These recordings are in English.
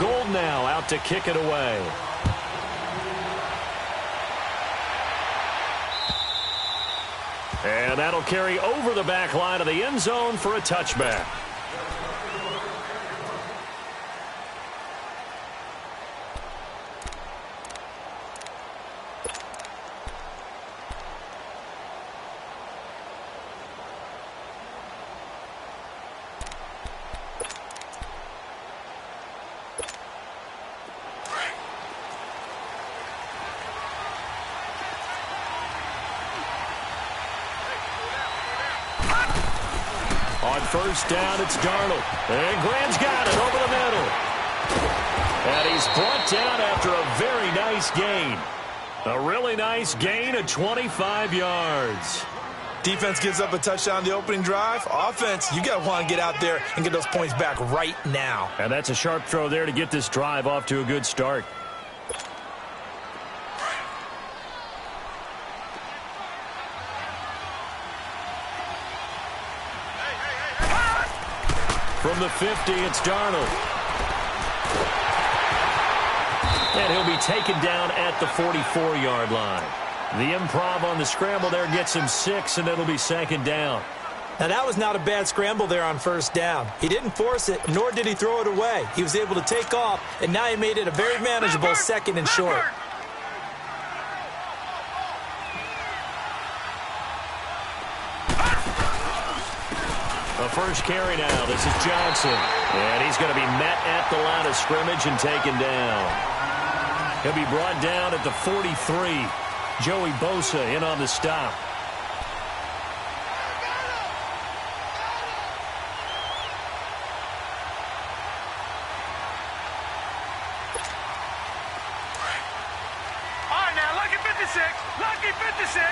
Gold now out to kick it away. And that'll carry over the back line of the end zone for a touchback. On first down, it's Darnold. And Graham's got it over the middle. And he's brought down after a very nice gain. A really nice gain of 25 yards. Defense gives up a touchdown on the opening drive. Offense, you got to want to get out there and get those points back right now. And that's a sharp throw there to get this drive off to a good start. From the 50, it's Darnold. And he'll be taken down at the 44-yard line. The improv on the scramble there gets him 6, and it'll be second down. Now, that was not a bad scramble there on first down. He didn't force it, nor did he throw it away. He was able to take off, and now he made it a very manageable second and short. The first carry now. This is Johnson. And he's going to be met at the line of scrimmage and taken down. He'll be brought down at the 43. Joey Bosa in on the stop. All right, now, lucky 56. Lucky 56.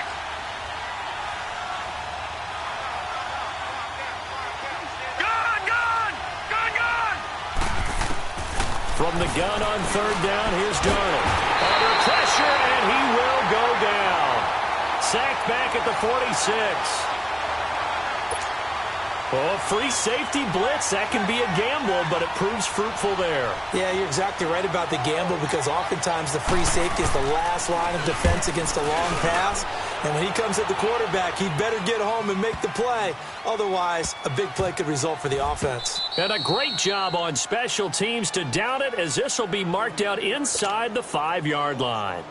From the gun on third down, here's Darnold. Under pressure, and he will go down. Sacked back at the 46. Oh, free safety blitz. That can be a gamble, but it proves fruitful there. Yeah, you're exactly right about the gamble because oftentimes the free safety is the last line of defense against a long pass. And when he comes at the quarterback, he'd better get home and make the play. Otherwise, a big play could result for the offense. And a great job on special teams to down it, as this will be marked out inside the 5-yard line.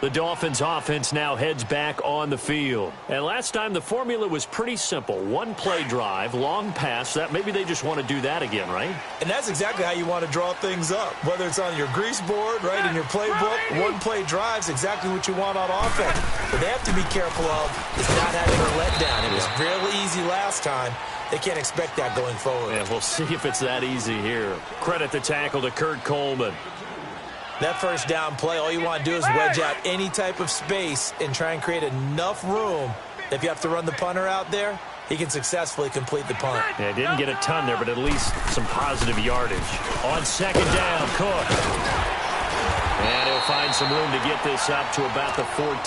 The Dolphins offense now heads back on the field. And last time the formula was pretty simple. One play drive, long pass. That maybe they just want to do that again, right? And that's exactly how you want to draw things up. Whether it's on your grease board, right, in your playbook, one play drive's exactly what you want on offense. What they have to be careful of is not having a letdown. It was real easy last time. They can't expect that going forward. Yeah, we'll see if it's that easy here. Credit the tackle to Kurt Coleman. That first down play, all you want to do is wedge out any type of space and try and create enough room. If you have to run the punter out there, he can successfully complete the punt. Yeah, didn't get a ton there, but at least some positive yardage. On second down, Cook. And he'll find some room to get this up to about the 14.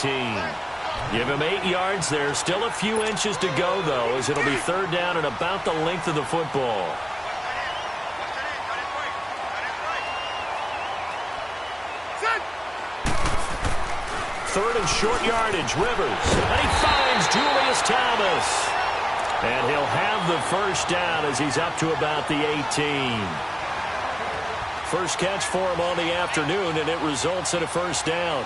Give him 8 yards there. Still a few inches to go, though, as it'll be third down and about the length of the football. Third and short yardage, Rivers. And he finds Julius Thomas. And he'll have the first down as he's up to about the 18. First catch for him on the afternoon, and it results in a first down.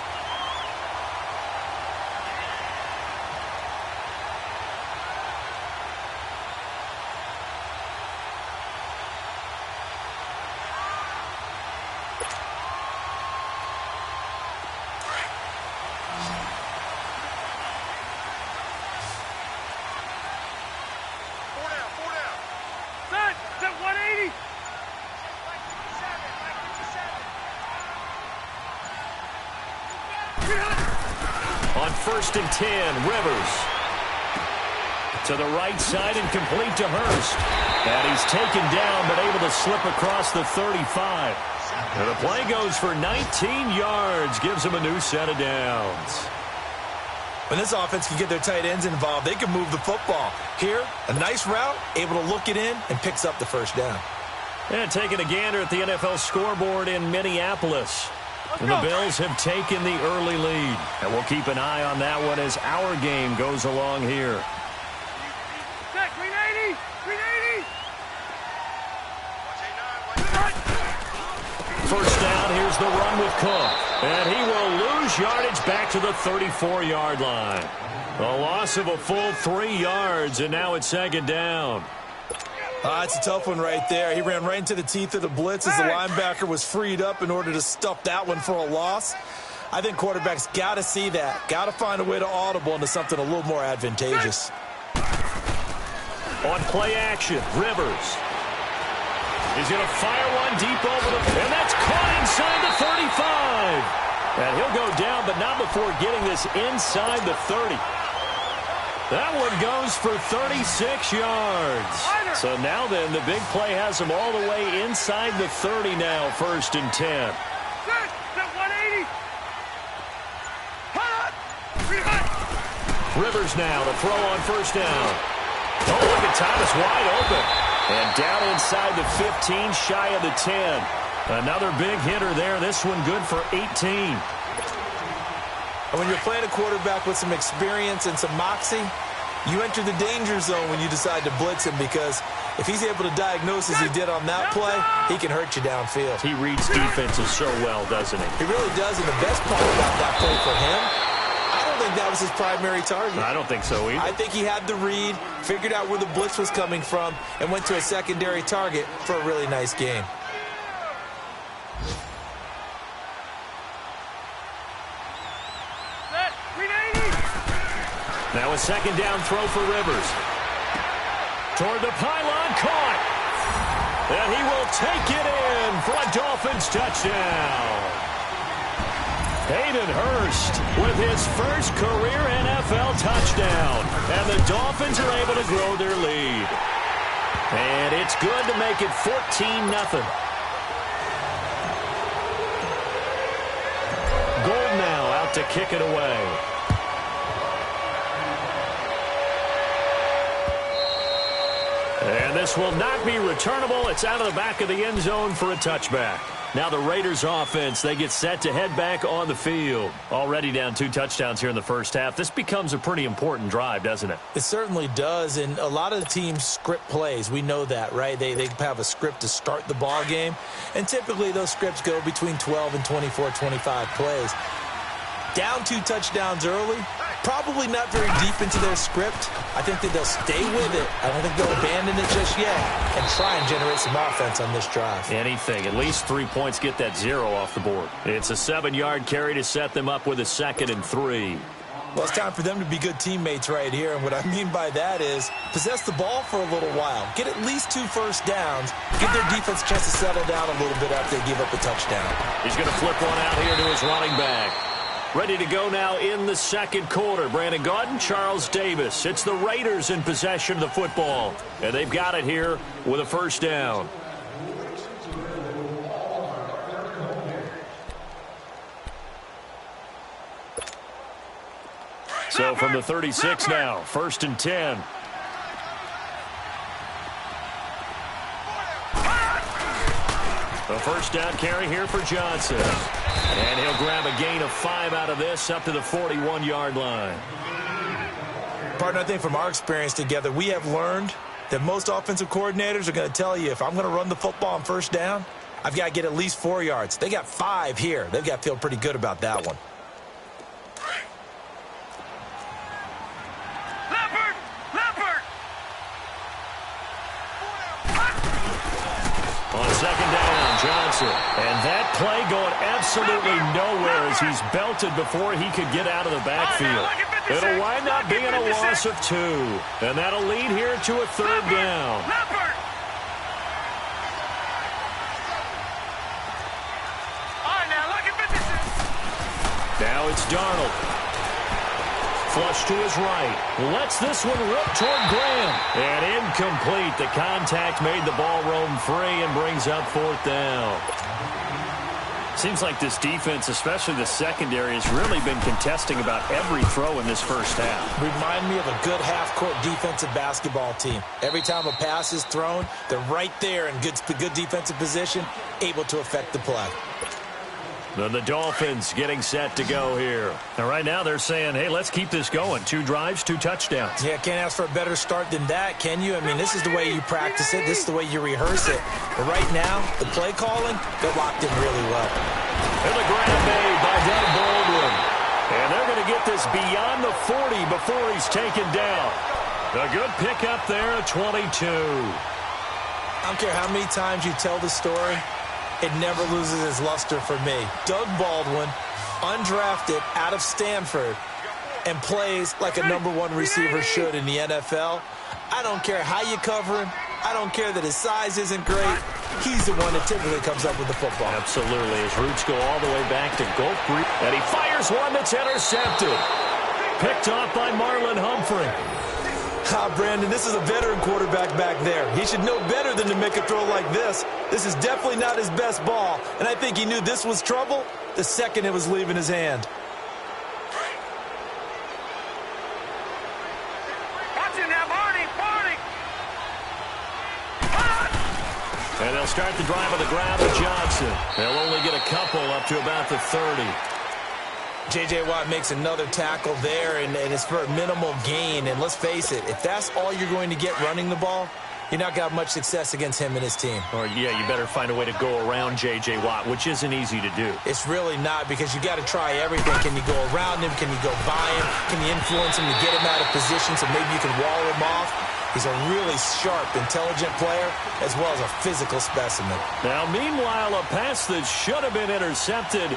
On first and 10, Rivers. To the right side and complete to Hurst. And he's taken down but able to slip across the 35. And the play goes for 19 yards. Gives him a new set of downs. When this offense can get their tight ends involved, they can move the football. Here, a nice route, able to look it in, and picks up the first down. And taking a gander at the NFL scoreboard in Minneapolis. And the Bills have taken the early lead. And we'll keep an eye on that one as our game goes along here. Green 80! Green 80! First down, here's the run with Cook. And he will lose yardage back to the 34-yard line. A loss of a full 3 yards, and now it's second down. It's a tough one right there. He ran right into the teeth of the blitz as the linebacker was freed up in order to stuff that one for a loss. I think quarterbacks got to see that. Got to find a way to audible into something a little more advantageous. On play action, Rivers. He's going to fire one deep over the... And that's caught inside the 35. And he'll go down, but not before getting this inside the 30. That one goes for 36 yards. So now then, the big play has him all the way inside the 30 now, 1st and 10. Rivers now to throw on first down. Oh, look at Thomas wide open. And down inside the 15, shy of the 10. Another big hitter there. This one good for 18. And when you're playing a quarterback with some experience and some moxie, you enter the danger zone when you decide to blitz him, because if he's able to diagnose as he did on that play, he can hurt you downfield. He reads defenses so well, doesn't he? He really does, and the best part about that play for him, I don't think that was his primary target. I don't think so either. I think he had the read, figured out where the blitz was coming from, and went to a secondary target for a really nice game. Now a second down throw for Rivers. Toward the pylon, caught. And he will take it in for a Dolphins touchdown. Hayden Hurst with his first career NFL touchdown. And the Dolphins are able to grow their lead. And it's good to make it 14-0. Gold now out to kick it away. And this will not be returnable. It's out of the back of the end zone for a touchback. Now the Raiders offense, they get set to head back on the field. Already down 2 touchdowns here in the first half. This becomes a pretty important drive, doesn't it? It certainly does, and a lot of the teams script plays. We know that, right? They have a script to start the ball game, and typically those scripts go between 12 and 24, 25 plays. Down 2 touchdowns early, probably not very deep into their script. I think that they'll stay with it. I don't think they'll abandon it just yet and try and generate some offense on this drive. Anything. At least 3 points, get that 0 off the board. It's a 7-yard carry to set them up with a 2nd and 3. Well, it's time for them to be good teammates right here, and what I mean by that is possess the ball for a little while. Get at least 2 first downs. Give their defense a chance to settle down a little bit after they give up a touchdown. He's going to flip one out here to his running back. Ready to go now in the second quarter. Brandon Gaudin, Charles Davis. It's the Raiders in possession of the football. And they've got it here with a first down. So from the 36 now, 1st and 10. A first down carry here for Johnson. And he'll grab a gain of 5 out of this up to the 41-yard line. Partner, I think from our experience together, we have learned that most offensive coordinators are going to tell you, if I'm going to run the football on first down, I've got to get at least 4 yards. They got 5 here. They've got to feel pretty good about that one. On second down, Johnson. And that play going absolutely nowhere as he's belted before he could get out of the backfield. It'll wind up being a loss of 2. And that'll lead here to a 3rd down. Now it's Darnold. Flush to his right. Lets this one rip toward Graham. And incomplete. The contact made the ball roam free and brings up 4th down. Seems like this defense, especially the secondary, has really been contesting about every throw in this first half. Remind me of a good half-court defensive basketball team. Every time a pass is thrown, they're right there in good defensive position, able to affect the play. Then the Dolphins getting set to go here. And right now they're saying, hey, let's keep this going. 2 drives, 2 touchdowns. Yeah, can't ask for a better start than that, can you? I mean, this is the way you practice it. This is the way you rehearse it. But right now, the play calling, they're locked in really well. And the grab made by Doug Baldwin. And they're going to get this beyond the 40 before he's taken down. A good pickup there at 22. I don't care how many times you tell the story, it never loses its luster for me. Doug Baldwin, undrafted out of Stanford, and plays like a #1 receiver should in the NFL. I don't care how you cover him. I don't care that his size isn't great. He's the one that typically comes up with the football. Absolutely. His roots go all the way back to Gulf Breeze. And he fires one that's intercepted. Picked off by Marlon Humphrey. Brandon, this is a veteran quarterback back there. He should know better than to make a throw like this. This is definitely not his best ball, and I think he knew this was trouble the second it was leaving his hand. Watch it now, Barney. And they'll start the drive with the grab of Johnson. They'll only get a couple up to about the 30. J.J. Watt makes another tackle there, and it's for a minimal gain. And let's face it, if that's all you're going to get running the ball, you're not going to have much success against him and his team. Or, yeah, you better find a way to go around J.J. Watt, which isn't easy to do. It's really not, because you got to try everything. Can you go around him? Can you go by him? Can you influence him to get him out of position so maybe you can wall him off? He's a really sharp, intelligent player, as well as a physical specimen. Now, meanwhile, a pass that should have been intercepted,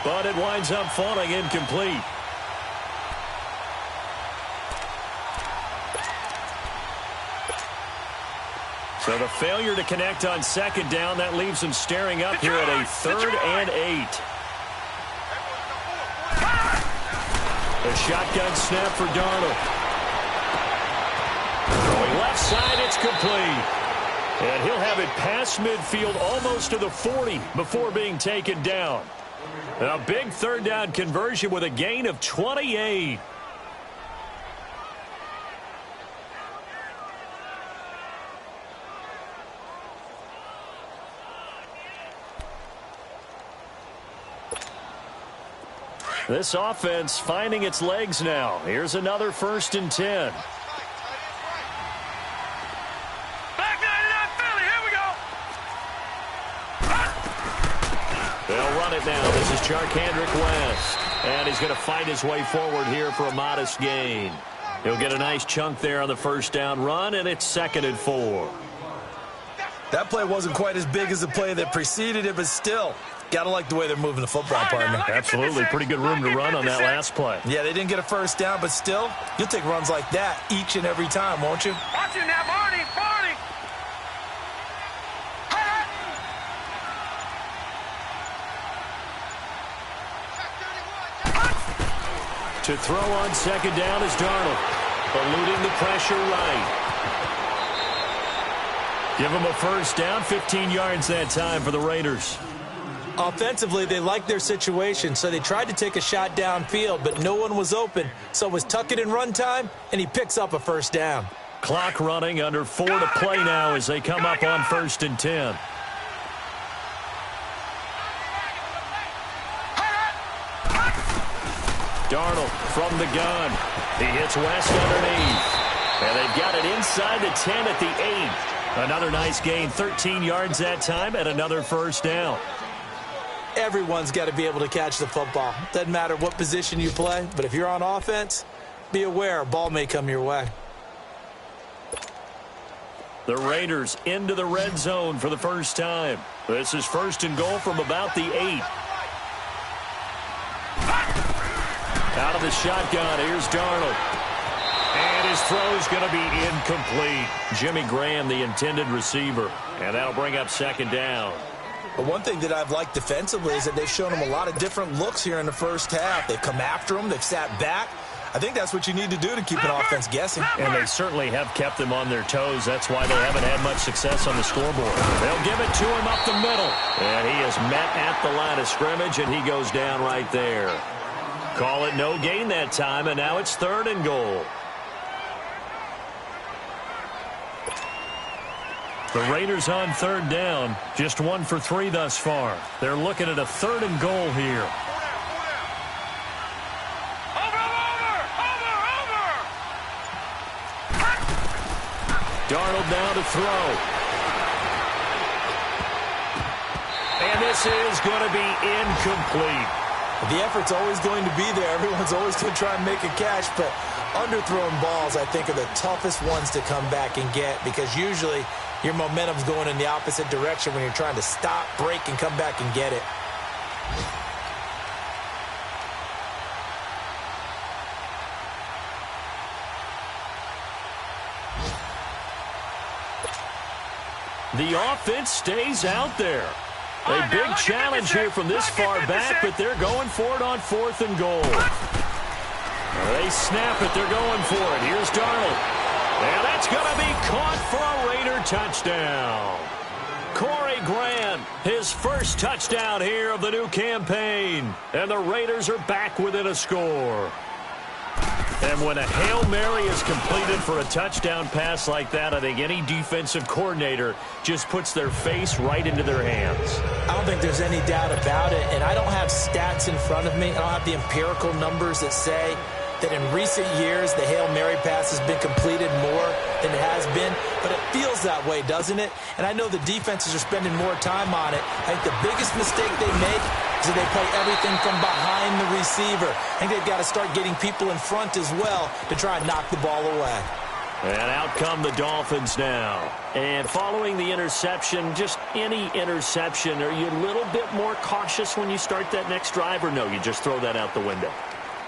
but it winds up falling incomplete. So the failure to connect on second down, that leaves him staring up here at a 3rd and 8. A shotgun snap for Darnold. Going left side, it's complete. And he'll have it past midfield almost to the 40 before being taken down. A big 3rd down conversion with a gain of 28. This offense finding its legs now. Here's another 1st and 10. They'll run it now. This is Charkandrick West. And he's going to fight his way forward here for a modest gain. He'll get a nice chunk there on the 1st down run, and it's 2nd and 4. That play wasn't quite as big as the play that preceded it, but still, got to like the way they're moving the football, partner. Absolutely. Pretty good room to run on that last play. Yeah, they didn't get a 1st down, but still, you'll take runs like that each and every time, won't you? Watch it now, Barney. To throw on 2nd down is Darnold, eluding the pressure right. Give him a 1st down, 15 yards that time for the Raiders. Offensively, they liked their situation, so they tried to take a shot downfield, but no one was open. So it was tuck it in run time, and he picks up a 1st down. Clock running, under 4 to play now as they come up on 1st and 10. Darnold from the gun. He hits West underneath. And they've got it inside the 10 at the 8. Another nice gain, 13 yards that time, and another 1st down. Everyone's got to be able to catch the football. Doesn't matter what position you play, but if you're on offense, be aware a ball may come your way. The Raiders into the red zone for the first time. This is 1st and goal from about the 8. Out of the shotgun, here's Darnold. And his throw's going to be incomplete. Jimmy Graham, the intended receiver. And that'll bring up 2nd down. But one thing that I've liked defensively is that they've shown him a lot of different looks here in the first half. They've come after him. They've sat back. I think that's what you need to do to keep an offense guessing. And they certainly have kept them on their toes. That's why they haven't had much success on the scoreboard. They'll give it to him up the middle. And he is met at the line of scrimmage, and he goes down right there. Call it no gain that time, and now it's 3rd and goal. The Raiders on 3rd down, just 1 for 3 thus far. They're looking at a 3rd and goal here. Darnold now to throw. And this is going to be incomplete. The effort's always going to be there. Everyone's always going to try and make a catch, but underthrown balls, I think, are the toughest ones to come back and get because usually your momentum's going in the opposite direction when you're trying to stop, break, and come back and get it. The offense stays out there. A big challenge here from this far back, but they're going for it on 4th and goal. They snap it. They're going for it. Here's Darnold. And that's going to be caught for a Raider touchdown. Corey Grant, his first touchdown here of the new campaign. And the Raiders are back within a score. And when a Hail Mary is completed for a touchdown pass like that, I think any defensive coordinator just puts their face right into their hands. I don't think there's any doubt about it, and I don't have stats in front of me. I don't have the empirical numbers that say that in recent years the Hail Mary pass has been completed more than it has been, but it feels that way, doesn't it? And I know the defenses are spending more time on it. I think the biggest mistake they make is that they play everything from behind the receiver. I think they've got to start getting people in front as well to try and knock the ball away. And out come the Dolphins now. And following the interception, just any interception, are you a little bit more cautious when you start that next drive, or no, you just throw that out the window?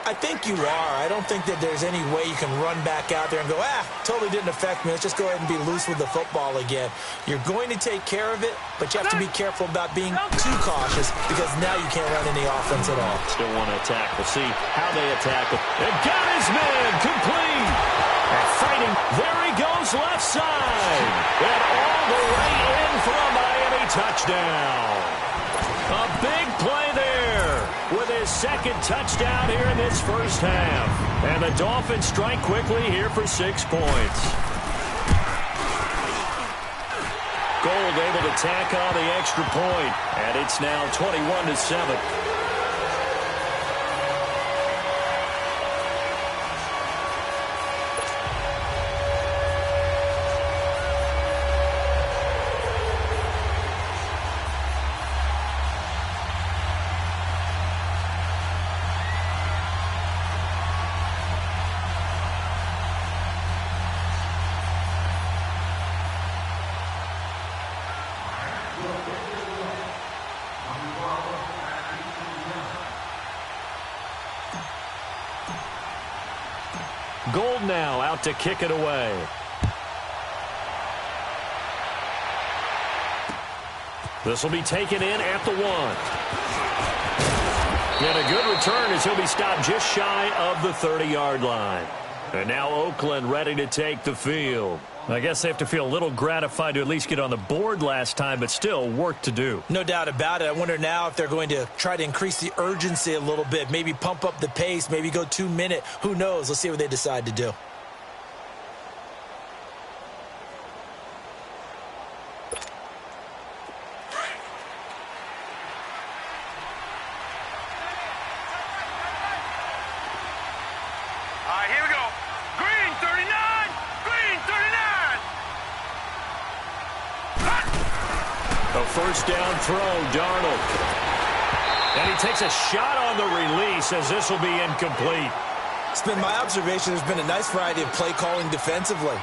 I think you are. I don't think that there's any way you can run back out there and go, totally didn't affect me. Let's just go ahead and be loose with the football again. You're going to take care of it, but you have to be careful about being too cautious because now you can't run any offense at all. Still want to attack. We'll see how they attack it. And got his man complete. And fighting. There he goes left side. And all the way in for a Miami touchdown. A big play there with his second touchdown here in this first half. And the Dolphins strike quickly here for 6 points. Gold able to tack on the extra point, and it's now 21-7. Gold now out to kick it away. This will be taken in at the 1. And a good return as he'll be stopped just shy of the 30-yard line. And now Oakland ready to take the field. I guess they have to feel a little gratified to at least get on the board last time, but still work to do. No doubt about it. I wonder now if they're going to try to increase the urgency a little bit, maybe pump up the pace, maybe go 2-minute. Who knows? Let's see what they decide to do. First down throw, Darnold. And he takes a shot on the release as this will be incomplete. It's been my observation there's been a nice variety of play calling defensively.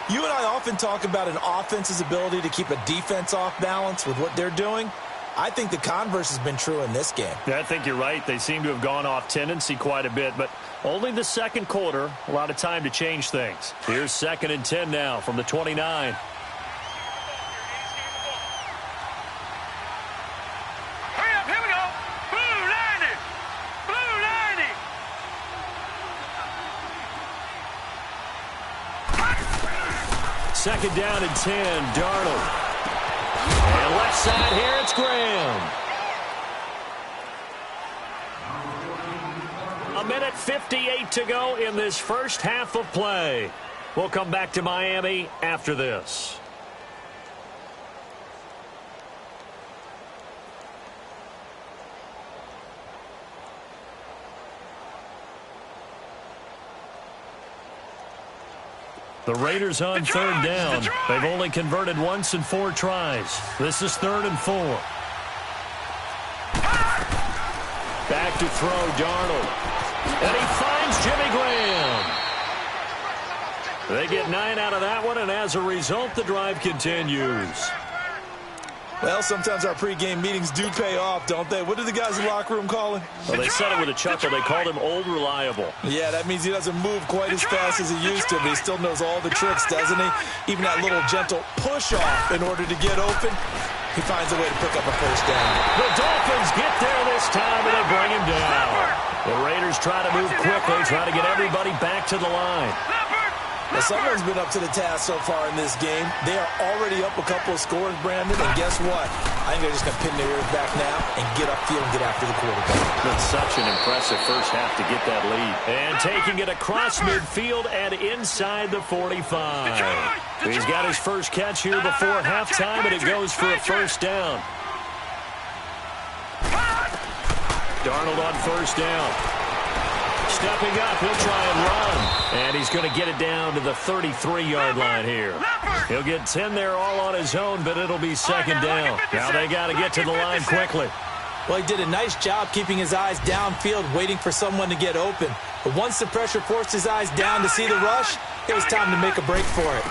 You and I often talk about an offense's ability to keep a defense off balance with what they're doing. I think the converse has been true in this game. Yeah, I think you're right. They seem to have gone off tendency quite a bit, but only the second quarter, a lot of time to change things. Here's 2nd and 10 now from the 29. second down and 10. Darnold. And left side here, it's Graham. A minute 58 to go in this first half of play. We'll come back to Miami after this. The Raiders on third down. They've only converted once in 4 tries. This is 3rd and 4. Back to throw, Darnold. And he finds Jimmy Graham. They get 9 out of that one, and as a result, the drive continues. Well, sometimes our pregame meetings do pay off, don't they? What do the guys in the locker room call him? Well, they said it with a chuckle. They called him Old Reliable. Yeah, that means he doesn't move quite as fast as he used to, but he still knows all the tricks, doesn't he? Even that little gentle push-off in order to get open, he finds a way to pick up a first down. The Dolphins get there this time, and they bring him down. The Raiders try to move quickly, try to get everybody back to the line. Well, someone's been up to the task so far in this game. They are already up a couple of scores, Brandon, and guess what? I think they're just going to pin their ears back now and get upfield and get after the quarterback. It's such an impressive first half to get that lead. And taking it across midfield and inside the 45. He's got his first catch here before halftime, and it goes for a first down. Darnold on first down. Stepping up, he'll try and run. And he's going to get it down to the 33-yard line here. He'll get 10 there all on his own, but it'll be second down. Now they got to get to the line quickly. Well, he did a nice job keeping his eyes downfield, waiting for someone to get open. But once the pressure forced his eyes down to see the rush, it was time to make a break for it.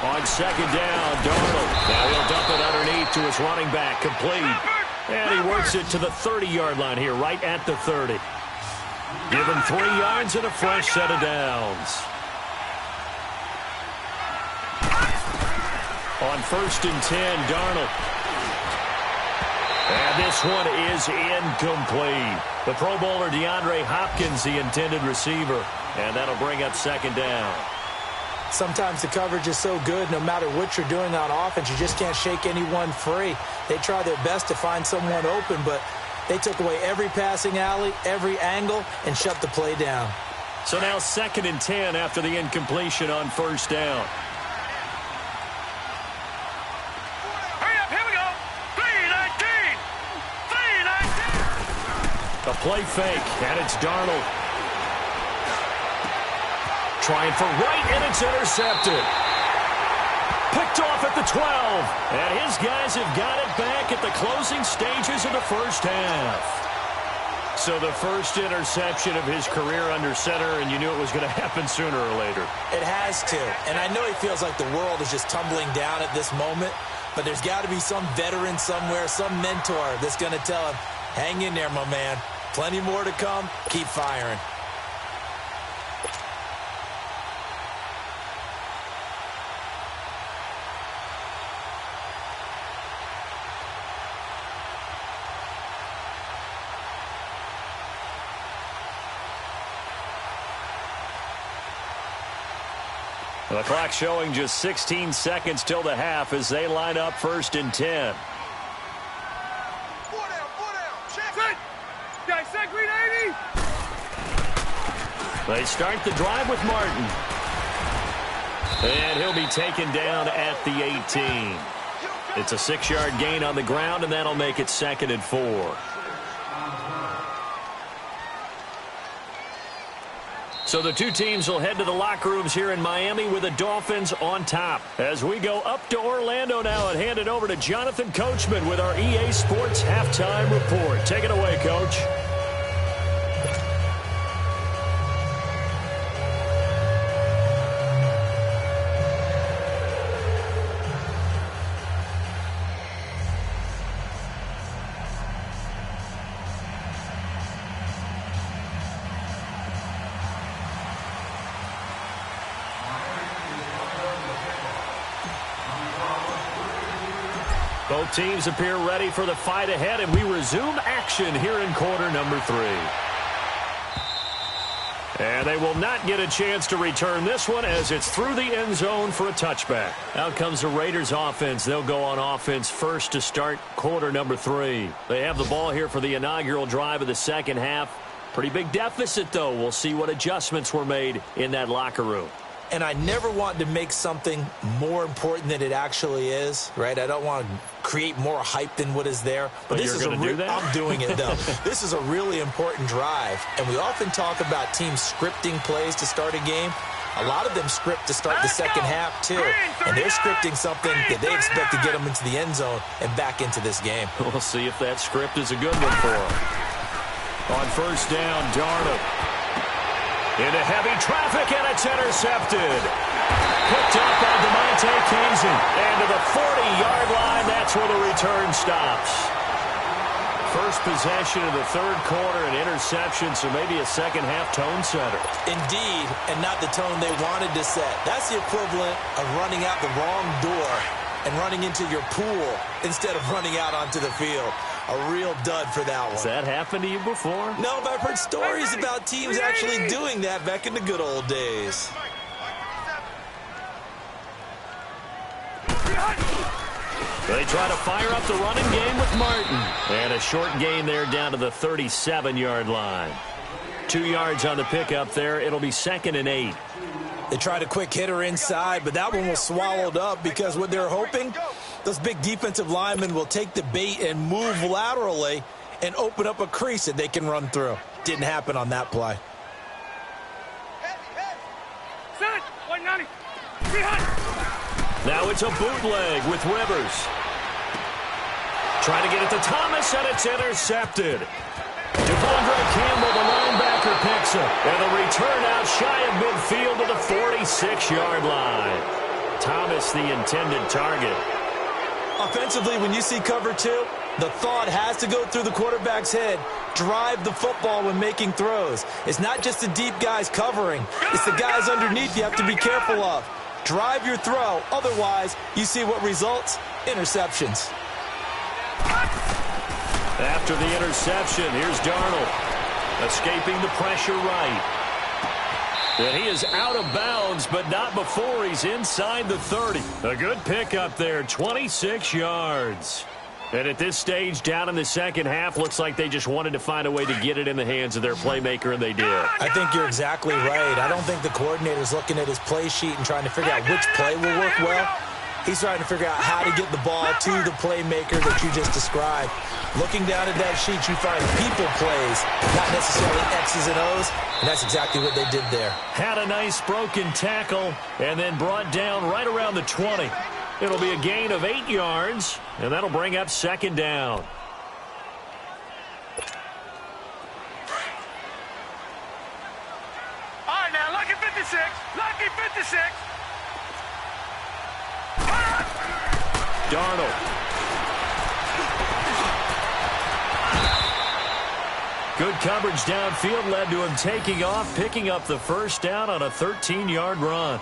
On second down, Darnold. Now he'll dump it underneath to his running back, complete. And he works it to the 30-yard line here, right at the 30. Give him 3 yards and a fresh set of downs. On first and 10, Darnold. And this one is incomplete. The Pro Bowler DeAndre Hopkins, the intended receiver. And that'll bring up second down. Sometimes the coverage is so good, no matter what you're doing on offense, you just can't shake anyone free. They try their best to find someone open, but they took away every passing alley, every angle, and shut the play down. So now second and 10 after the incompletion on first down. Hurry up, here we go. 3-19. 3-19. A play fake, and it's Darnold. Trying for right, and it's intercepted. Picked off at the 12. And his guys have got it back at the closing stages of the first half. So the first interception of his career under center, and you knew it was going to happen sooner or later. It has to. And I know he feels like the world is just tumbling down at this moment, but there's got to be some veteran somewhere, some mentor that's going to tell him, hang in there, my man. Plenty more to come. Keep firing. The clock showing just 16 seconds till the half as they line up first and 10. 4 down. Check. Guys, set green 80. They start the drive with Martin. And he'll be taken down at the 18. It's a 6-yard gain on the ground, and that'll make it second and 4. So the two teams will head to the locker rooms here in Miami with the Dolphins on top. As we go up to Orlando now and hand it over to Jonathan Coachman with our EA Sports Halftime Report. Take it away, Coach. Both teams appear ready for the fight ahead, and we resume action here in quarter number 3. And they will not get a chance to return this one as it's through the end zone for a touchback. Out comes the Raiders offense. They'll go on offense first to start quarter number 3. They have the ball here for the inaugural drive of the second half. Pretty big deficit, though. We'll see what adjustments were made in that locker room. And I never want to make something more important than it actually is, right? I don't want to create more hype than what is there. But this is do that? I'm doing it, though. This is a really important drive. And we often talk about teams scripting plays to start a game. A lot of them script to start the second half, too. And they're scripting something that they expect to get them into the end zone and back into this game. We'll see if that script is a good one for them. On first down, Darnold. Into heavy traffic, and it's intercepted. Picked up by DeMonte Casey. And to the 40-yard line, that's where the return stops. First possession of the third quarter, an interception, so maybe a second-half tone setter. Indeed, and not the tone they wanted to set. That's the equivalent of running out the wrong door and running into your pool instead of running out onto the field. A real dud for that one. Has that happened to you before? No, but I've heard stories about teams actually doing that back in the good old days. They try to fire up the running game with Martin. And a short gain there down to the 37-yard line. 2 yards on the pickup there. It'll be 2nd and 8. They tried a quick hitter inside, but that one was swallowed up because what they're hoping, those big defensive linemen will take the bait and move laterally and open up a crease that they can run through. Didn't happen on that play. Now it's a bootleg with Rivers. Trying to get it to Thomas, and it's intercepted. Devondre Campbell, the linebacker, picks it. And a return out shy of midfield to the 46-yard line. Thomas, the intended target. Offensively, when you see cover 2, the thought has to go through the quarterback's head. Drive the football when making throws. It's not just the deep guys covering. It's the guys underneath you have to be careful of. Drive your throw. Otherwise, you see what results? Interceptions. After the interception, here's Darnold. Escaping the pressure right. And he is out of bounds, but not before he's inside the 30. A good pickup there, 26 yards. And at this stage, down in the second half, looks like they just wanted to find a way to get it in the hands of their playmaker, and they did. I think you're exactly right. I don't think the coordinator's looking at his play sheet and trying to figure out which play will work well. He's trying to figure out how to get the ball to the playmaker that you just described. Looking down at that sheet, you find people plays, not necessarily X's and O's, and that's exactly what they did there. Had a nice broken tackle and then brought down right around the 20. It'll be a gain of 8 yards, and that'll bring up 2nd down. All right, now, lucky 56. Lucky 56. Darnold. Good coverage downfield led to him taking off, picking up the first down on a 13-yard run.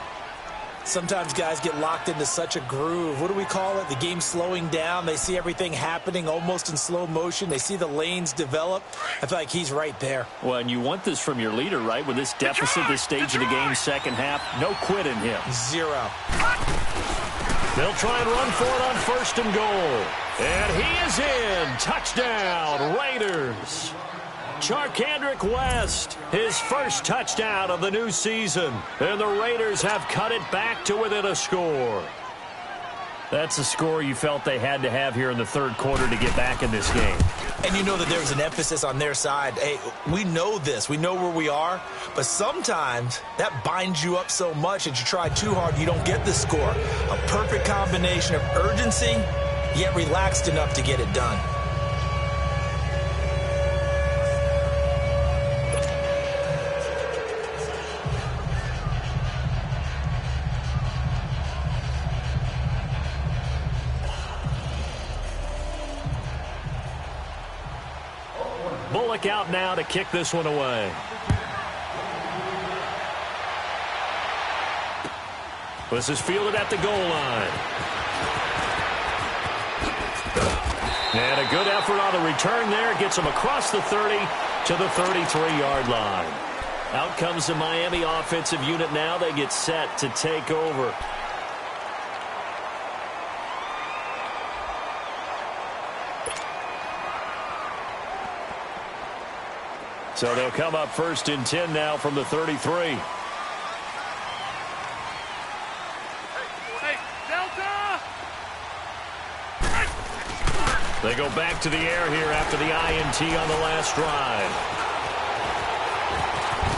Sometimes guys get locked into such a groove. What do we call it? The game slowing down. They see everything happening almost in slow motion. They see the lanes develop. I feel like he's right there. Well, and you want this from your leader, right? With this deficit, this stage of the game, second half, no quit in him. 0. They'll try and run for it on 1st and goal. And he is in. Touchdown, Raiders. Charkandrick West, his first touchdown of the new season. And the Raiders have cut it back to within a score. That's a score you felt they had to have here in the third quarter to get back in this game. And you know that there's an emphasis on their side. Hey, we know this. We know where we are. But sometimes that binds you up so much that you try too hard, you don't get the score. A perfect combination of urgency, yet relaxed enough to get it done. Bullock out now to kick this one away. This is fielded at the goal line. And a good effort on the return there. Gets him across the 30 to the 33-yard line. Out comes the Miami offensive unit now. They get set to take over. So they'll come up 1st and 10 now from the 33. They go back to the air here after the INT on the last drive.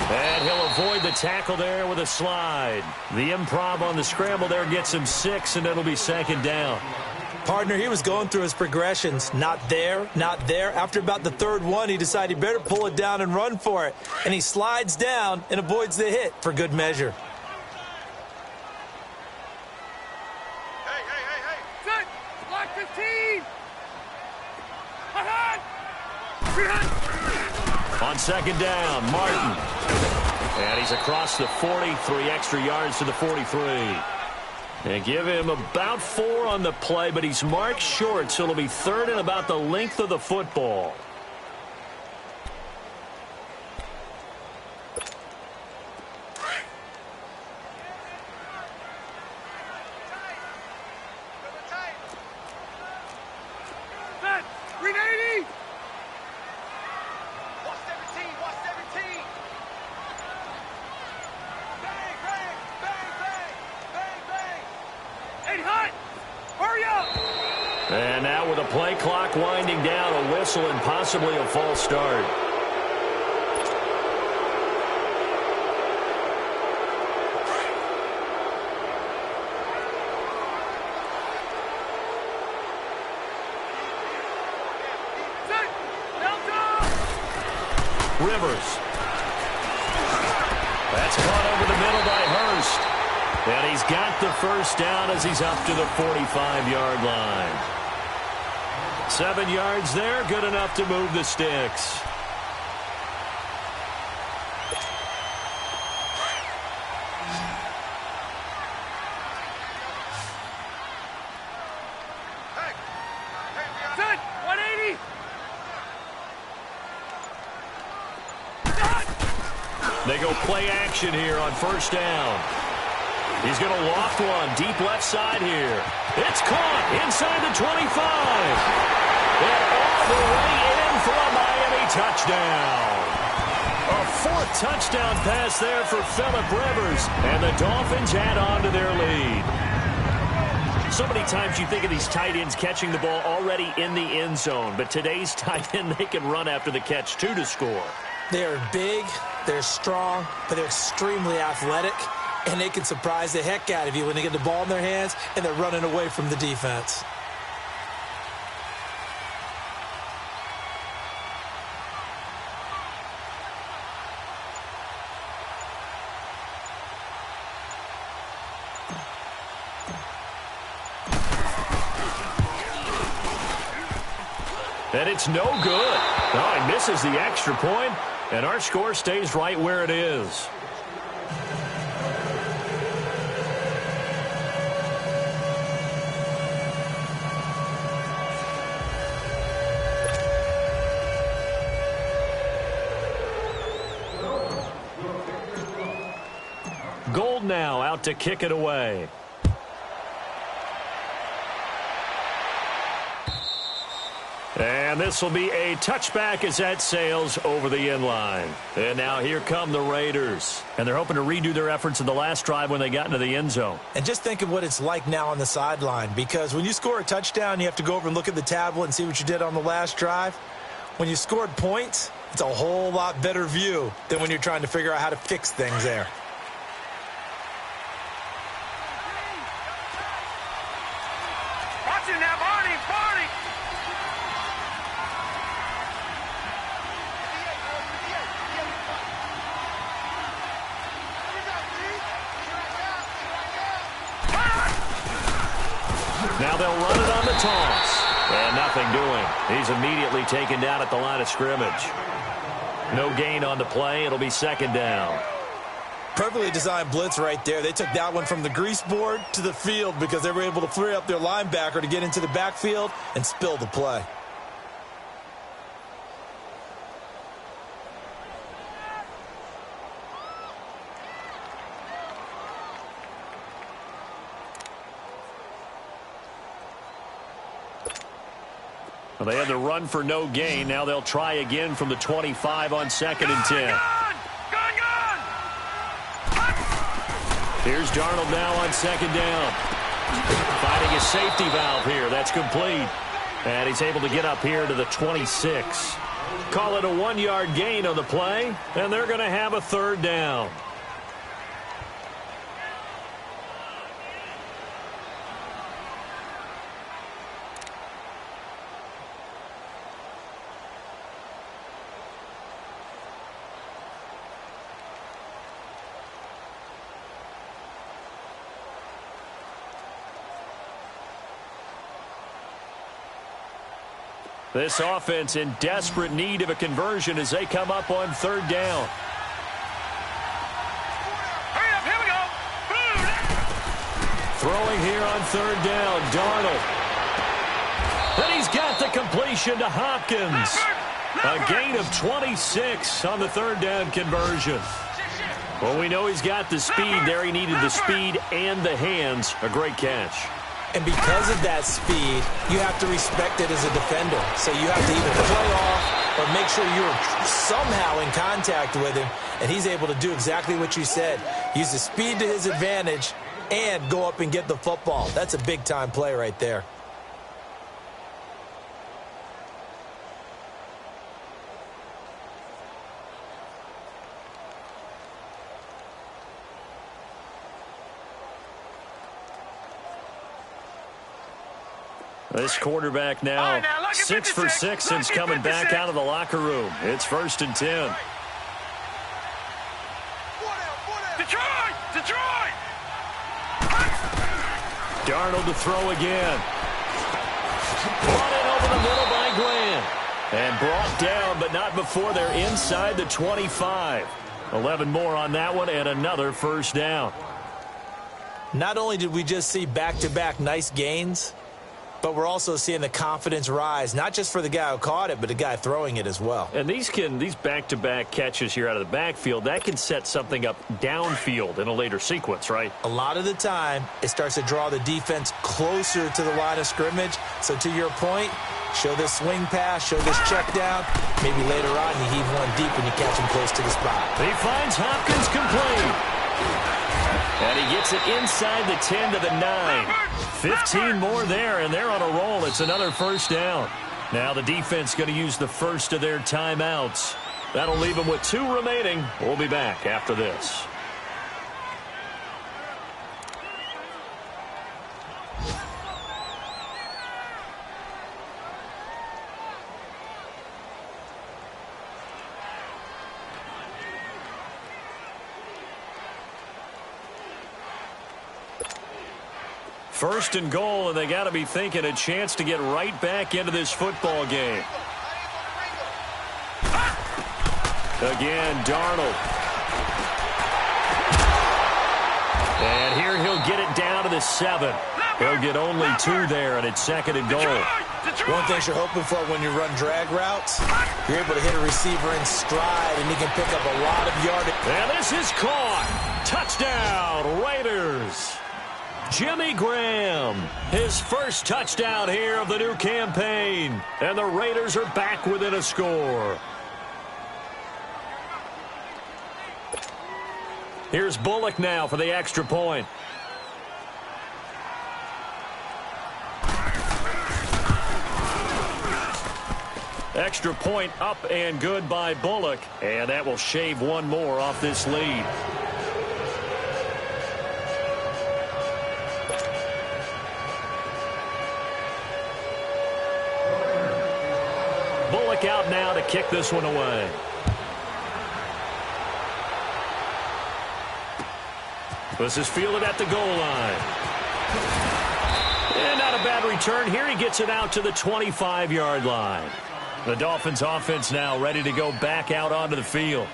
And he'll avoid the tackle there with a slide. The improv on the scramble there gets him 6, and it'll be 2nd down. Partner, he was going through his progressions. Not there, not there. After about the 3rd one, he decided he better pull it down and run for it. And he slides down and avoids the hit for good measure. Set! Block 15! On 2nd down, Martin. And he's across the 40, 3 extra yards to the 43. And give him about 4 on the play, but he's marked short, so it'll be 3rd and about the length of the football. Set! 380! And now with a play clock winding down, a whistle and possibly a false start. Rivers. That's caught over the middle by Hurst. And he's got the 1st down as he's up to the 45-yard line. 7 yards there, good enough to move the sticks. Set! 180! They go play action here on 1st down. He's going to loft one deep left side here. It's caught inside the 25. And all the way in for a Miami touchdown. A 4th touchdown pass there for Phillip Rivers. And the Dolphins add on to their lead. So many times you think of these tight ends catching the ball already in the end zone. But today's tight end, they can run after the catch, too, to score. They're big, they're strong, but they're extremely athletic. And they can surprise the heck out of you when they get the ball in their hands and they're running away from the defense. And it's no good. Oh, he misses the extra point, and our score stays right where it is. Gold now out to kick it away. And this will be a touchback as that sails over the end line. And now here come the Raiders. And they're hoping to redo their efforts in the last drive when they got into the end zone. And just think of what it's like now on the sideline, because when you score a touchdown, you have to go over and look at the tablet and see what you did on the last drive. When you scored points, it's a whole lot better view than when you're trying to figure out how to fix things there. Watch it now, Barney! Barney! Now they'll run it on the toss. And nothing doing. He's immediately taken down at the line of scrimmage. No gain on the play. It'll be 2nd down. Perfectly designed blitz right there. They took that one from the grease board to the field because they were able to free up their linebacker to get into the backfield and spill the play. Well, they had the run for no gain. Now they'll try again from the 25 on 2nd and 10. Gone! Here's Darnold now on 2nd down. Finding a safety valve here. That's complete. And he's able to get up here to the 26. Call it a 1-yard gain on the play, and they're going to have a 3rd down. This offense in desperate need of a conversion as they come up on 3rd down. Hurry up, here we go. Boom. Throwing here on 3rd down, Darnold. And he's got the completion to Hopkins. A gain of 26 on the 3rd down conversion. Well, we know he's got the speed there. He needed the speed and the hands. A great catch. And because of that speed, you have to respect it as a defender. So you have to either play off or make sure you're somehow in contact with him. And he's able to do exactly what you said. Use the speed to his advantage and go up and get the football. That's a big-time play right there. This quarterback now 6 for 6 since coming back out of the locker room. It's 1st and 10. Detroit! Darnold to throw again. Brought in over the middle by Glenn. And brought down, but not before they're inside the 25. 11 more on that one and another 1st down. Not only did we just see back-to-back nice gains, but we're also seeing the confidence rise, not just for the guy who caught it, but the guy throwing it as well. And these back-to-back catches here out of the backfield, that can set something up downfield in a later sequence, right? A lot of the time, it starts to draw the defense closer to the line of scrimmage. So to your point, show this swing pass, show this check down. Maybe later on you heave one deep when you catch him close to the spot. He finds Hopkins complete. And he gets it inside the 10 to the 9. 15 more there, and they're on a roll. It's another 1st down. Now the defense going to use the first of their timeouts. That'll leave them with 2 remaining. We'll be back after this. First and goal, and they got to be thinking a chance to get right back into this football game. Again, Darnold. And here he'll get it down to the 7. He'll get only 2 there, and it's 2nd and goal. One thing you're hoping for when you run drag routes, you're able to hit a receiver in stride, and he can pick up a lot of yardage. And this is caught. Touchdown, Raiders. Jimmy Graham, his first touchdown here of the new campaign. And the Raiders are back within a score. Here's Bullock now for the extra point. Extra point up and good by Bullock. And that will shave 1 more off this lead. Bullock out now to kick this one away. This is fielded at the goal line. And not a bad return here. He gets it out to the 25-yard line. The Dolphins offense now ready to go back out onto the field.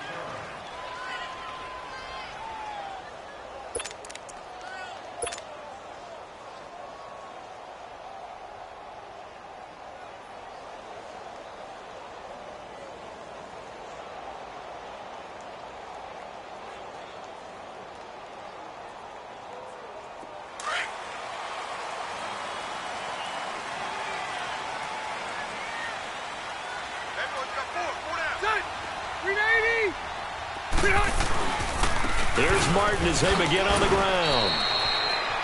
Here's Martin as they begin on the ground.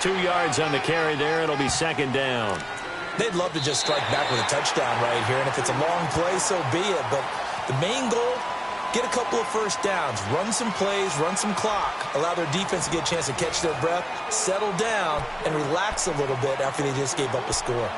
2 yards on the carry there. It'll be second down. They'd love to just strike back with a touchdown right here, and if it's a long play, so be it. But the main goal, get a couple of first downs, run some plays, run some clock, allow their defense to get a chance to catch their breath, settle down, and relax a little bit after they just gave up a score.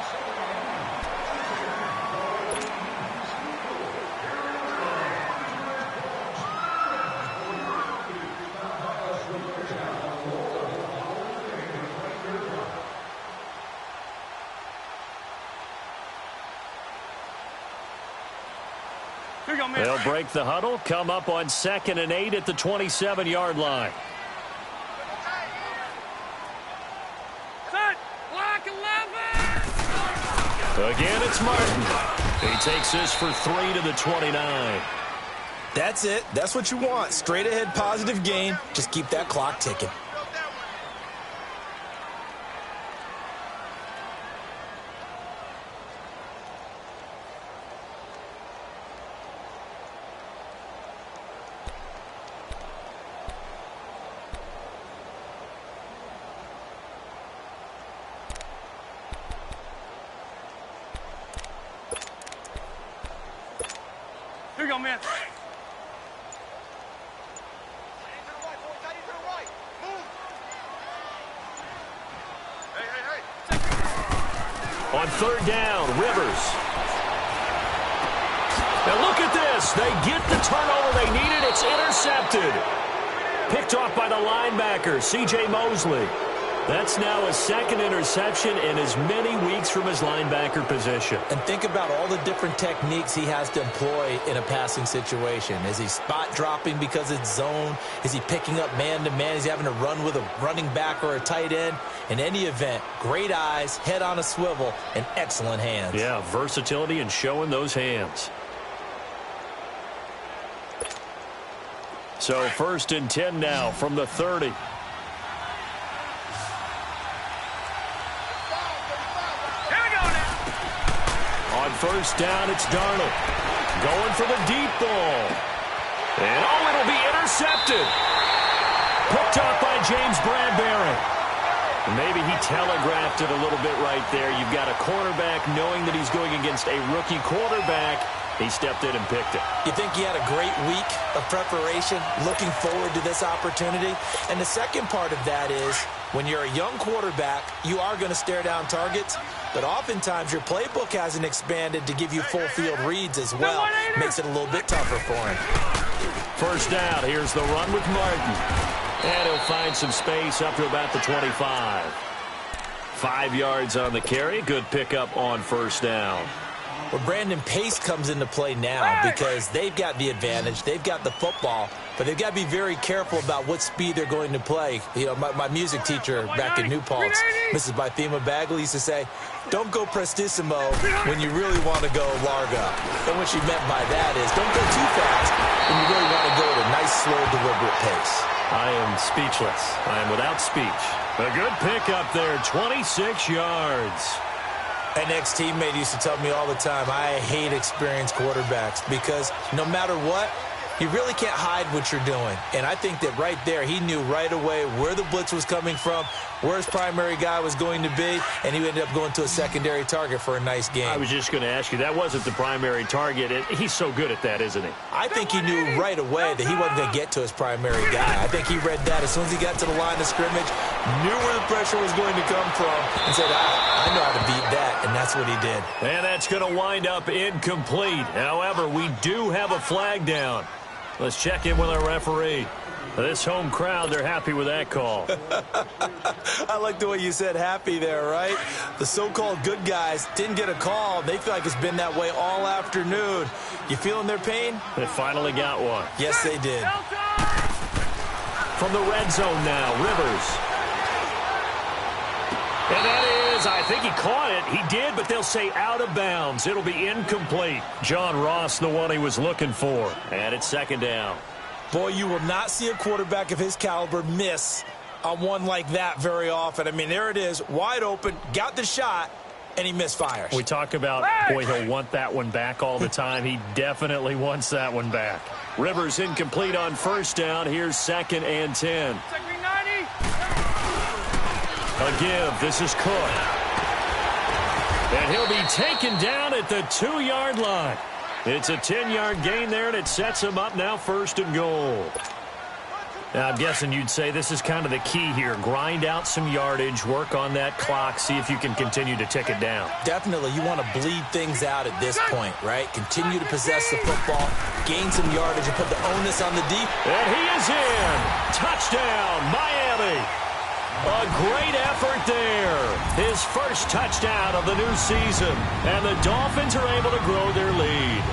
They'll break the huddle, come up on 2nd and 8 at the 27-yard line. Set. Block 11. Again, it's Martin. He takes this for 3 to the 29. That's it. That's what you want. Straight ahead positive gain. Just keep that clock ticking. Here you go, man. On 3rd down, Rivers. Now look at this. They get the turnover they needed. It's intercepted. Picked off by the linebacker, C.J. Mosley. That's now a 2nd interception in as many weeks from his linebacker position. And think about all the different techniques he has to employ in a passing situation. Is he spot dropping because it's zone? Is he picking up man-to-man? Is he having to run with a running back or a tight end? In any event, great eyes, head on a swivel, and excellent hands. Yeah, versatility and showing those hands. So 1st and 10 now from the 30. On 1st down, it's Darnold. Going for the deep ball. And, it'll be intercepted. Picked up by James Bradbury. Maybe he telegraphed it a little bit right there. You've got a quarterback knowing that he's going against a rookie quarterback. He stepped in and picked it. You think he had a great week of preparation, looking forward to this opportunity? And the second part of that is, when you're a young quarterback, you are going to stare down targets, but oftentimes your playbook hasn't expanded to give you full field reads as well. Makes it a little bit tougher for him. 1st down, here's the run with Martin. And he'll find some space up to about the 25. 5 yards on the carry. Good pickup on 1st down. Well, Brandon, pace comes into play now because they've got the advantage. They've got the football, but they've got to be very careful about what speed they're going to play. You know, my music teacher back in New Paltz, Mrs. Bythema Bagley, used to say, don't go prestissimo when you really want to go largo. And what she meant by that is don't go too fast when you really want to go at a nice, slow, deliberate pace. I am speechless. I am without speech. A good pickup there, 26 yards. An ex-teammate used to tell me all the time, I hate experienced quarterbacks because no matter what, you really can't hide what you're doing. And I think that right there, he knew right away where the blitz was coming from, where his primary guy was going to be, and he ended up going to a secondary target for a nice game. I was just going to ask you, that wasn't the primary target. He's so good at that, isn't he? I think he knew right away that he wasn't going to get to his primary guy. I think he read that as soon as he got to the line of scrimmage, knew where the pressure was going to come from, and said, I know how to beat that, and that's what he did. And that's going to wind up incomplete. However, we do have a flag down. Let's check in with our referee. This home crowd, they're happy with that call. I like the way you said happy there, right? The so-called good guys didn't get a call. They feel like it's been that way all afternoon. You feeling their pain? They finally got one. Yes, they did. From the red zone now, Rivers. And that is, I think he caught it. He did, but they'll say out of bounds. It'll be incomplete. John Ross, the one he was looking for. And it's 2nd down. Boy, you will not see a quarterback of his caliber miss on one like that very often. I mean, there it is, wide open, got the shot, and he misfires. We talk about, boy, he'll want that one back all the time. He definitely wants that one back. Rivers incomplete on first down. Here's 2nd and 10. A give. This is Cook. And he'll be taken down at the 2-yard line. It's a 10-yard gain there, and it sets him up now 1st and goal. Now, I'm guessing you'd say this is kind of the key here. Grind out some yardage, work on that clock, see if you can continue to tick it down. Definitely. You want to bleed things out at this point, right? Continue to possess the football, gain some yardage, and put the onus on the deep. And he is in. Touchdown, Miami. A great effort there. His first touchdown of the new season. And the Dolphins are able to grow their lead.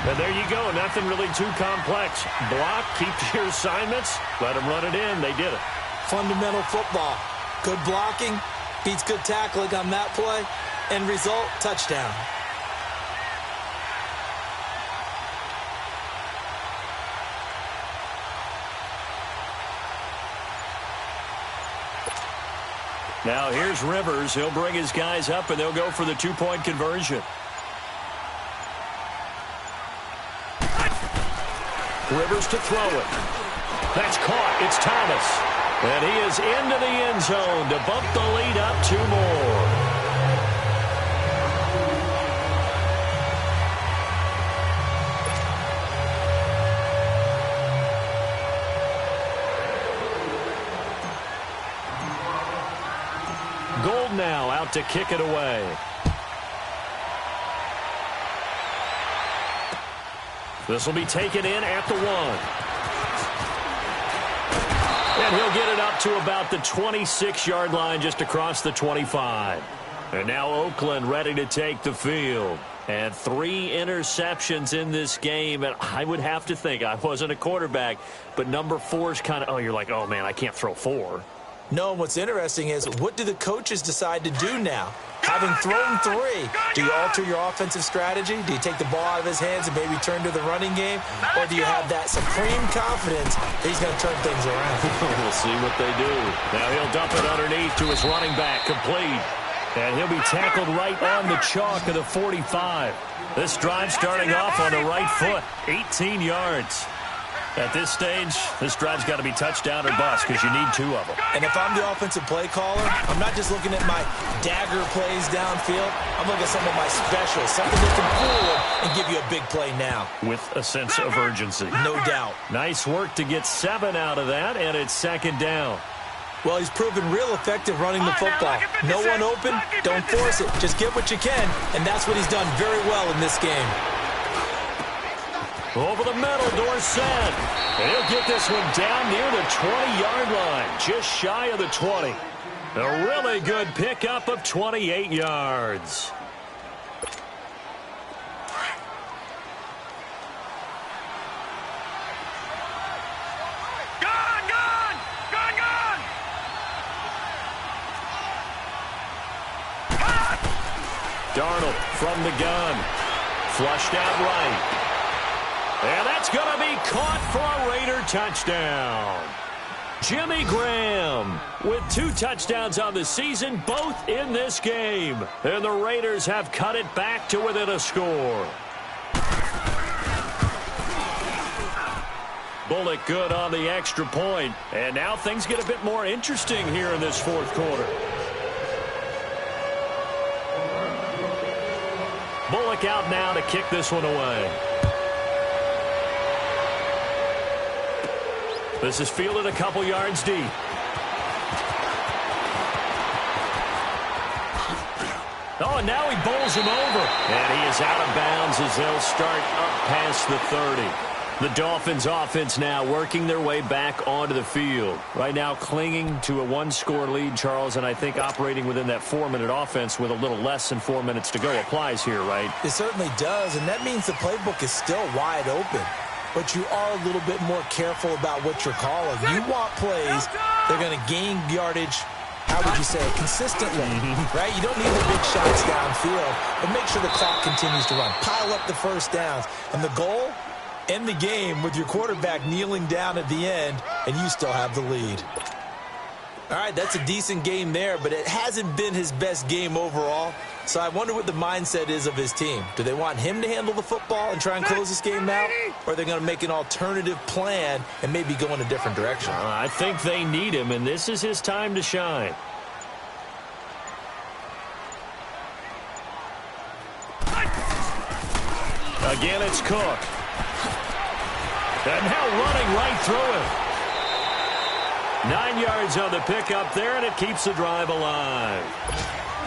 And there you go. Nothing really too complex. Block, keep your assignments, let them run it in. They did it. Fundamental football. Good blocking, beats good tackling on that play. End result, touchdown. Now here's Rivers. He'll bring his guys up, and they'll go for the 2-point conversion. Rivers to throw it. That's caught. It's Thomas. And he is into the end zone to bump the lead up 2 more. Gold now out to kick it away. This will be taken in at the 1. And he'll get it up to about the 26-yard line, just across the 25. And now Oakland ready to take the field. And 3 interceptions in this game. And I would have to think, I wasn't a quarterback, but number 4 is kind of, you're like, oh, man, I can't throw 4. No, what's interesting is, what do the coaches decide to do now? Having thrown 3, do you alter your offensive strategy? Do you take the ball out of his hands and maybe turn to the running game? Or do you have that supreme confidence that he's going to turn things around? We'll see what they do. Now he'll dump it underneath to his running back, complete. And he'll be tackled right on the chalk of the 45. This drive starting off on the right foot, 18 yards. At this stage, this drive's got to be touchdown or bust because you need 2 of them. And if I'm the offensive play caller, I'm not just looking at my dagger plays downfield. I'm looking at some of my specials, something that can fool them and give you a big play now. With a sense of urgency. No doubt. Nice work to get 7 out of that, and it's 2nd down. Well, he's proven real effective running the football. No one open, don't force it. Just get what you can, and that's what he's done very well in this game. Over the middle, Dorsett. And he'll get this one down near the 20-yard line, just shy of the 20. A really good pickup of 28 yards. Darnold from the gun. Flushed out right. And that's going to be caught for a Raider touchdown. Jimmy Graham with 2 touchdowns on the season, both in this game. And the Raiders have cut it back to within a score. Bullock good on the extra point. And now things get a bit more interesting here in this 4th quarter. Bullock out now to kick this one away. This is fielded a couple yards deep. Oh, and now he bowls him over. And he is out of bounds as they'll start up past the 30. The Dolphins offense now working their way back onto the field. Right now clinging to a 1-score lead, Charles, and I think operating within that 4-minute offense with a little less than 4 minutes to go applies here, right? It certainly does, and that means the playbook is still wide open. But you are a little bit more careful about what you're calling. You want plays that are going to gain yardage, how would you say it, consistently, right? You don't need the big shots downfield, but make sure the clock continues to run. Pile up the first downs. And the goal, end the game with your quarterback kneeling down at the end, and you still have the lead. All right, that's a decent game there, but it hasn't been his best game overall. So I wonder what the mindset is of his team. Do they want him to handle the football and try and close this game out? Or are they going to make an alternative plan and maybe go in a different direction? I think they need him, and this is his time to shine. Again, it's Cook. And now running right through him. 9 yards on the pickup there, and it keeps the drive alive.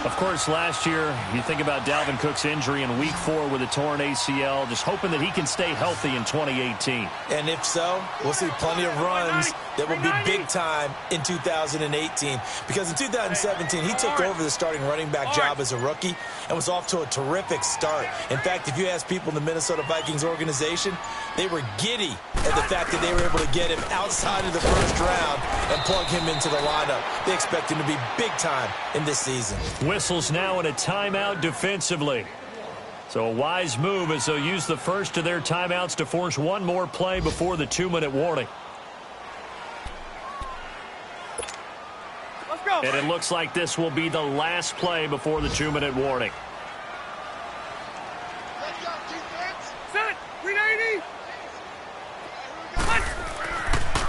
Of course, last year, you think about Dalvin Cook's injury in Week 4 with a torn ACL, just hoping that he can stay healthy in 2018. And if so, we'll see plenty of runs that will be big time in 2018. Because in 2017, he took over the starting running back job as a rookie and was off to a terrific start. In fact, if you ask people in the Minnesota Vikings organization, they were giddy at the fact that they were able to get him outside of the first round and plug him into the lineup. They expect him to be big time in this season. Whistles now in a timeout defensively. So a wise move as they'll use the first of their timeouts to force one more play before the 2-minute warning. Let's go. And it looks like this will be the last play before the 2-minute warning. Set. 390.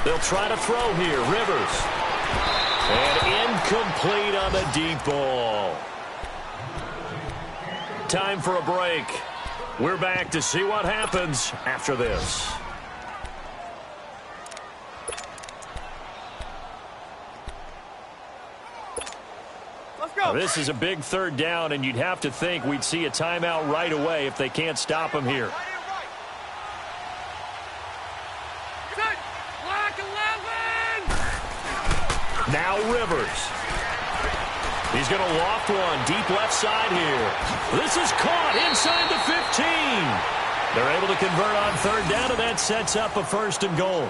They'll try to throw here. Rivers. And incomplete on the deep ball. Time for a break. We're back to see what happens after this. Let's go. This is a big third down, and you'd have to think we'd see a timeout right away if they can't stop him here. Set. Black 11. Now Rivers. He's going to loft one deep left side here. This is caught inside the 15. They're able to convert on third down, and that sets up a 1st and goal.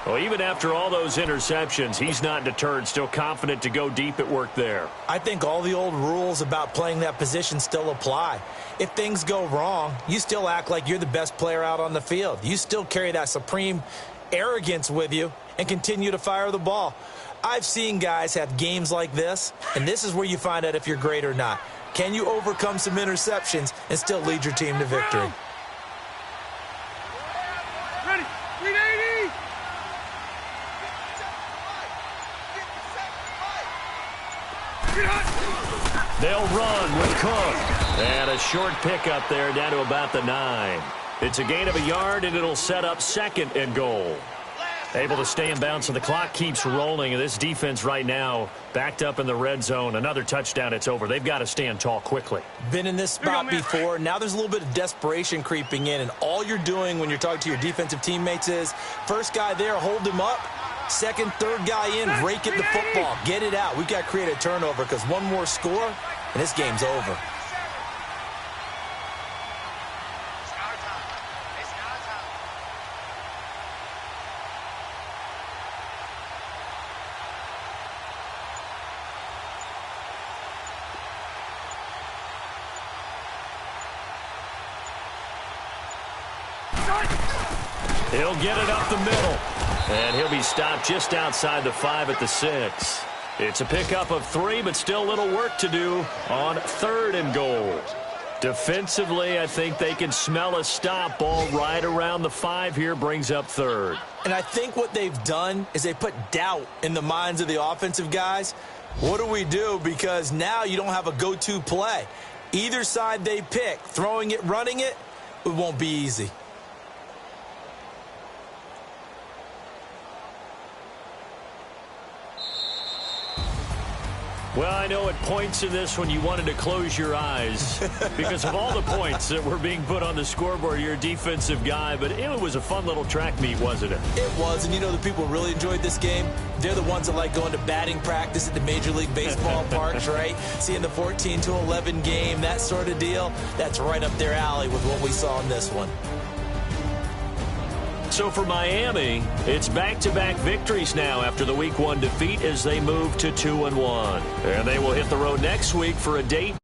Well, even after all those interceptions, he's not deterred, still confident to go deep at work there. I think all the old rules about playing that position still apply. If things go wrong, you still act like you're the best player out on the field. You still carry that supreme arrogance with you and continue to fire the ball. I've seen guys have games like this, and this is where you find out if you're great or not. Can you overcome some interceptions and still lead your team to victory? Ready. 380. Get hot. They'll run with Cook. And a short pickup there down to about the 9. It's a gain of a yard, and it'll set up 2nd and goal. Able to stay in bounds, and the clock keeps rolling. And this defense right now backed up in the red zone. Another touchdown, it's over. They've got to stand tall quickly. Been in this spot before. Now there's a little bit of desperation creeping in, and all you're doing when you're talking to your defensive teammates is first guy there, hold him up. Second, third guy in, rake at the football. Get it out. We've got to create a turnover because one more score, and this game's over. He'll get it up the middle. And he'll be stopped just outside the 5 at the 6. It's a pickup of 3, but still a little work to do on 3rd and goal. Defensively, I think they can smell a stop. Ball right around the 5 here, brings up 3rd. And I think what they've done is they put doubt in the minds of the offensive guys. What do we do? Because now you don't have a go-to play. Either side they pick, throwing it, running it, it won't be easy. Well, I know at points in this one you wanted to close your eyes because of all the points that were being put on the scoreboard. You're a defensive guy, but it was a fun little track meet, wasn't it? It was, and you know the people who really enjoyed this game? They're the ones that like going to batting practice at the Major League Baseball parks, right? Seeing the 14-11 game, that sort of deal. That's right up their alley with what we saw in this one. So for Miami, it's back-to-back victories now after the Week 1 defeat as they move to 2-1. And they will hit the road next week for a date